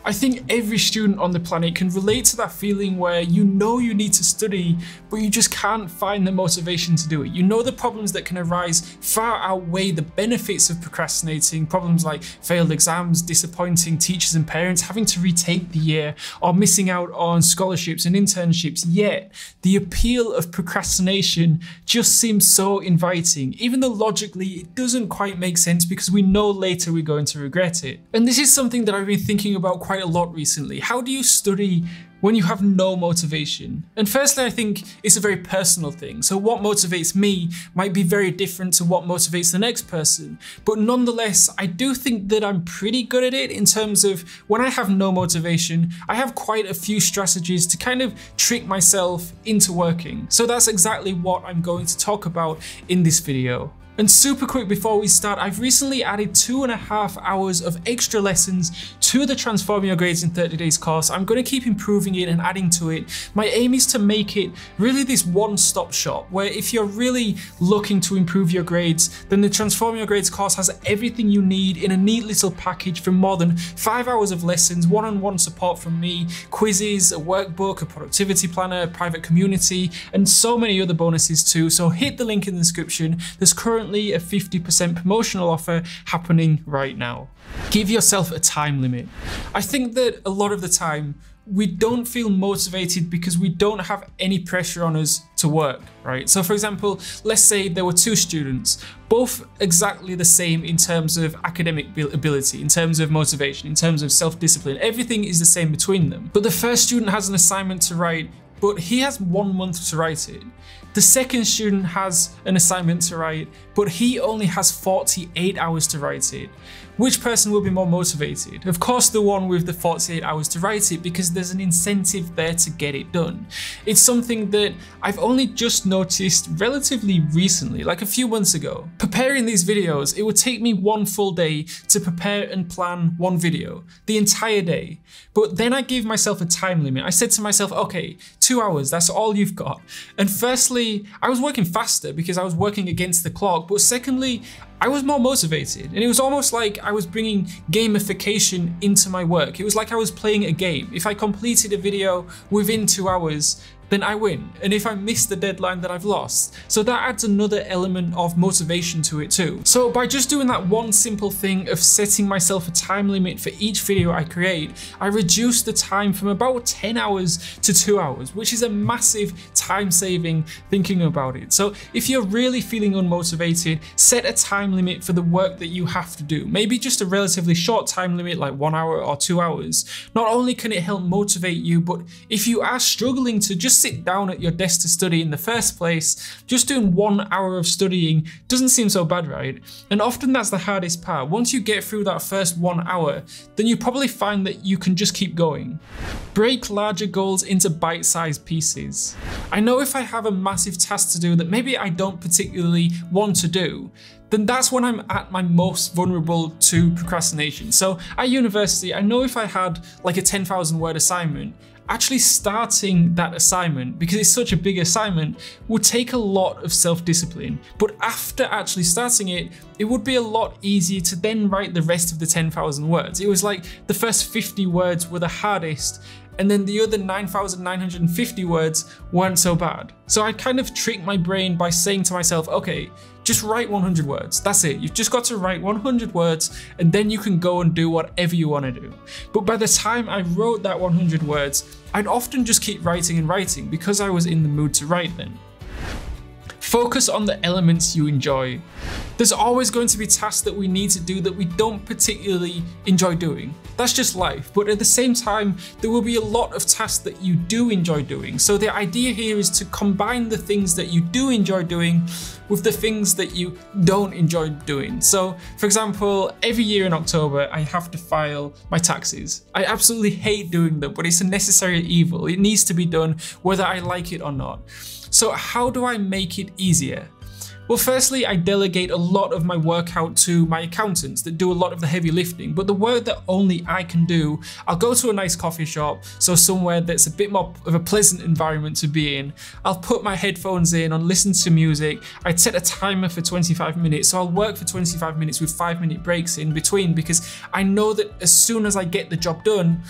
I think every student on the planet can relate to that feeling where you know you need to study, but you just can't find the motivation to do it. You know the problems that can arise far outweigh the benefits of procrastinating, problems like failed exams, disappointing teachers and parents, having to retake the year, or missing out on scholarships and internships. Yet, the appeal of procrastination just seems so inviting, even though logically it doesn't quite make sense because we know later we're going to regret it. And this is something that I've been thinking about quite a lot recently. How do you study when you have no motivation? And firstly, I think it's a very personal thing. So what motivates me might be very different to what motivates the next person. But nonetheless, I do think that I'm pretty good at it in terms of when I have no motivation, I have quite a few strategies to kind of trick myself into working. So that's exactly what I'm going to talk about in this video. And super quick before we start, I've recently added 2.5 hours of extra lessons to the Transform Your Grades in 30 Days course. I'm going to keep improving it and adding to it. My aim is to make it really this one-stop shop where if you're really looking to improve your grades, then the Transform Your Grades course has everything you need in a neat little package from more than 5 hours of lessons, one-on-one support from me, quizzes, a workbook, a productivity planner, a private community, and so many other bonuses too. So hit the link in the description. There's currently a 50% promotional offer happening right now. Give yourself a time limit. I think that a lot of the time we don't feel motivated because we don't have any pressure on us to work, right? So for example, let's say there were 2 students, both exactly the same in terms of academic ability, in terms of motivation, in terms of self-discipline. Everything is the same between them. But the first student has an assignment to write, but he has 1 month to write it. The second student has an assignment to write, but he only has 48 hours to write it. Which person will be more motivated? Of course, the one with the 48 hours to write it, because there's an incentive there to get it done. It's something that I've only just noticed relatively recently, like a few months ago. Preparing these videos, it would take me 1 full day to prepare and plan 1 video, the entire day. But then I gave myself a time limit. I said to myself, okay, 2 hours, that's all you've got. And firstly, I was working faster because I was working against the clock, but secondly, I was more motivated, and it was almost like I was bringing gamification into my work. It was like I was playing a game. If I completed a video within 2 hours, then I win. And if I miss the deadline, then I've lost. So that adds another element of motivation to it too. So by just doing that one simple thing of setting myself a time limit for each video I create, I reduce the time from about 10 hours to 2 hours, which is a massive time saving thinking about it. So if you're really feeling unmotivated, set a time limit for the work that you have to do. Maybe just a relatively short time limit like 1 hour or 2 hours. Not only can it help motivate you, but if you are struggling to just sit down at your desk to study in the first place, just doing 1 hour of studying doesn't seem so bad, right? And often that's the hardest part. Once you get through that first 1 hour, then you probably find that you can just keep going. Break larger goals into bite-sized pieces. I know if I have a massive task to do that maybe I don't particularly want to do, then that's when I'm at my most vulnerable to procrastination. So at university, I know if I had like a 10,000 word assignment, actually starting that assignment, because it's such a big assignment, would take a lot of self-discipline. But after actually starting it, it would be a lot easier to then write the rest of the 10,000 words. It was like the first 50 words were the hardest, and then the other 9,950 words weren't so bad. So I kind of tricked my brain by saying to myself, okay, just write 100 words. That's it. You've just got to write 100 words and then you can go and do whatever you want to do. But by the time I wrote that 100 words, I'd often just keep writing and writing because I was in the mood to write then. Focus on the elements you enjoy. There's always going to be tasks that we need to do that we don't particularly enjoy doing. That's just life, but at the same time, there will be a lot of tasks that you do enjoy doing. So the idea here is to combine the things that you do enjoy doing with the things that you don't enjoy doing. So for example, every year in October, I have to file my taxes. I absolutely hate doing them, but it's a necessary evil. It needs to be done whether I like it or not. So how do I make it easier? Well, firstly, I delegate a lot of my work out to my accountants that do a lot of the heavy lifting, but the work that only I can do, I'll go to a nice coffee shop, so somewhere that's a bit more of a pleasant environment to be in. I'll put my headphones in and listen to music. I'd set a timer for 25 minutes, so I'll work for 25 minutes with 5-minute breaks in between, because I know that as soon as I get the job done,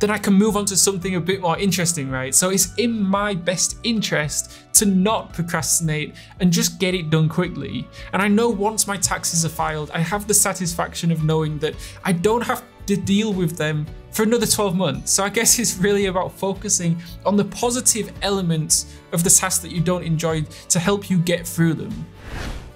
then I can move on to something a bit more interesting, right? So it's in my best interest to not procrastinate and just get it done quickly. And I know once my taxes are filed, I have the satisfaction of knowing that I don't have to deal with them for another 12 months. So I guess it's really about focusing on the positive elements of the tasks that you don't enjoy to help you get through them.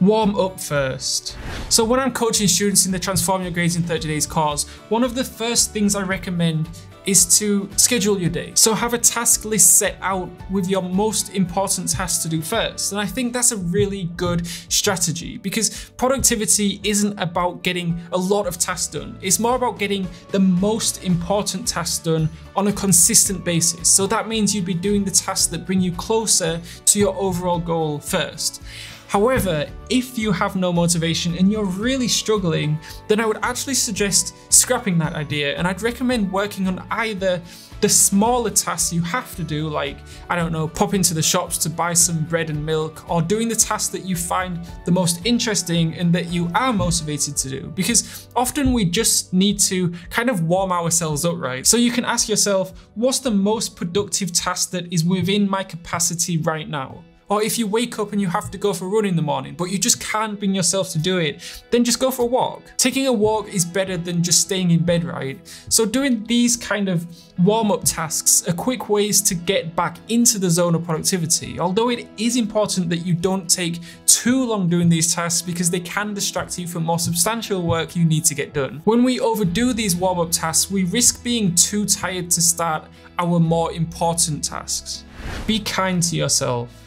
Warm up first. So when I'm coaching students in the Transform Your Grades in 30 Days course, one of the first things I recommend is to schedule your day. So have a task list set out with your most important tasks to do first. And I think that's a really good strategy, because productivity isn't about getting a lot of tasks done. It's more about getting the most important tasks done on a consistent basis. So that means you'd be doing the tasks that bring you closer to your overall goal first. However, if you have no motivation and you're really struggling, then I would actually suggest scrapping that idea, and I'd recommend working on either the smaller tasks you have to do, like, I don't know, pop into the shops to buy some bread and milk, or doing the tasks that you find the most interesting and that you are motivated to do. Because often we just need to kind of warm ourselves up, right? So you can ask yourself, what's the most productive task that is within my capacity right now? Or if you wake up and you have to go for a run in the morning, but you just can't bring yourself to do it, then just go for a walk. Taking a walk is better than just staying in bed, right? So doing these kind of warm-up tasks are quick ways to get back into the zone of productivity, although it is important that you don't take too long doing these tasks, because they can distract you from more substantial work you need to get done. When we overdo these warm-up tasks, we risk being too tired to start our more important tasks. Be kind to yourself.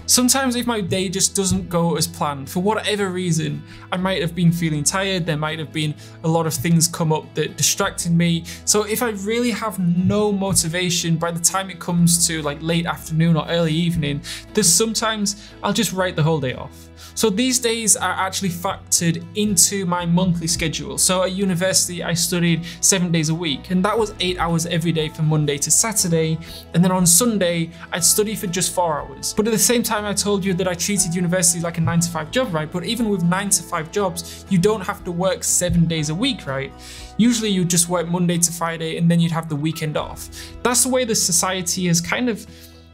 Sometimes if my day just doesn't go as planned, for whatever reason, I might have been feeling tired, there might have been a lot of things come up that distracted me. So if I really have no motivation by the time it comes to like late afternoon or early evening, then sometimes I'll just write the whole day off. So these days are actually factored into my monthly schedule. So at university, I studied 7 days a week, and that was 8 hours every day from Monday to Saturday. And then on Sunday, I'd study for just 4 hours. But at the same time, I told you that I treated university like a 9-to-5 job, right? But even with 9-to-5 jobs, you don't have to work 7 days a week, right? Usually you just work Monday to Friday and then you'd have the weekend off. That's the way the society has kind of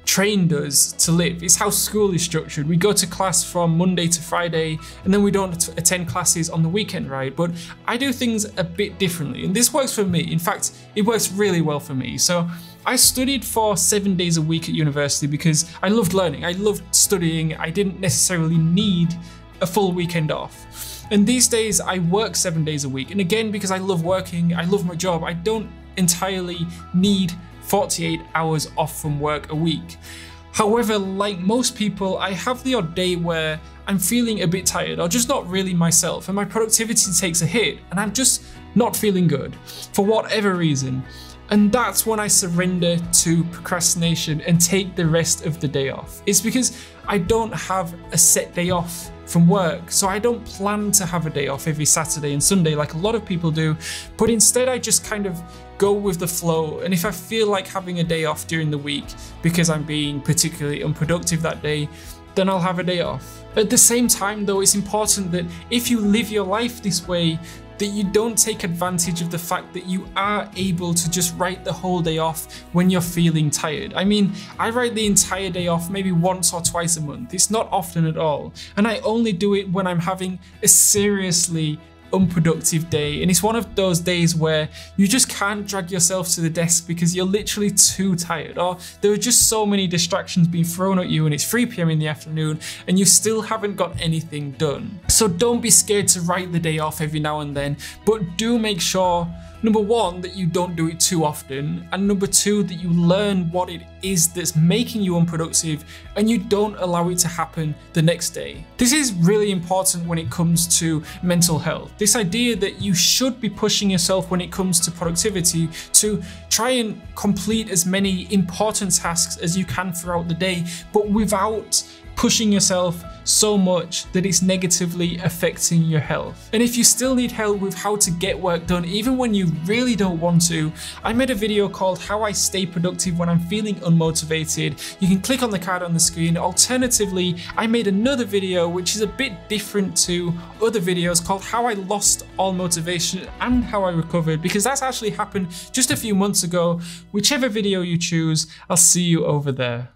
trained us to live. It's how school is structured. We go to class from Monday to Friday, and then we don't attend classes on the weekend, right? But I do things a bit differently, and this works for me. In fact, it works really well for me. So I studied for 7 days a week at university because I loved learning. I loved studying. I didn't necessarily need a full weekend off. And these days I work 7 days a week. And again, because I love working, I love my job, I don't entirely need 48 hours off from work a week. However, like most people, I have the odd day where I'm feeling a bit tired or just not really myself, and my productivity takes a hit and I'm just not feeling good for whatever reason. And that's when I surrender to procrastination and take the rest of the day off. It's because I don't have a set day off from work, so I don't plan to have a day off every Saturday and Sunday like a lot of people do, but instead I just kind of go with the flow. And if I feel like having a day off during the week because I'm being particularly unproductive that day, then I'll have a day off. At the same time though, it's important that if you live your life this way, that you don't take advantage of the fact that you are able to just write the whole day off when you're feeling tired. I mean, I write the entire day off maybe once or twice a month. It's not often at all. And I only do it when I'm having a seriously unproductive day, and it's one of those days where you just can't drag yourself to the desk because you're literally too tired, or there are just so many distractions being thrown at you and it's 3 p.m. in the afternoon and you still haven't got anything done. So don't be scared to write the day off every now and then, but do make sure, number one, that you don't do it too often, and number two, that you learn what it is that's making you unproductive and you don't allow it to happen the next day. This is really important when it comes to mental health. This idea that you should be pushing yourself when it comes to productivity to try and complete as many important tasks as you can throughout the day, but without pushing yourself so much that it's negatively affecting your health. And if you still need help with how to get work done even when you really don't want to, I made a video called How I Stay Productive When I'm Feeling Unmotivated. You can click on the card on the screen. Alternatively, I made another video which is a bit different to other videos called How I Lost All Motivation and How I Recovered, because that's actually happened just a few months ago. Whichever video you choose, I'll see you over there.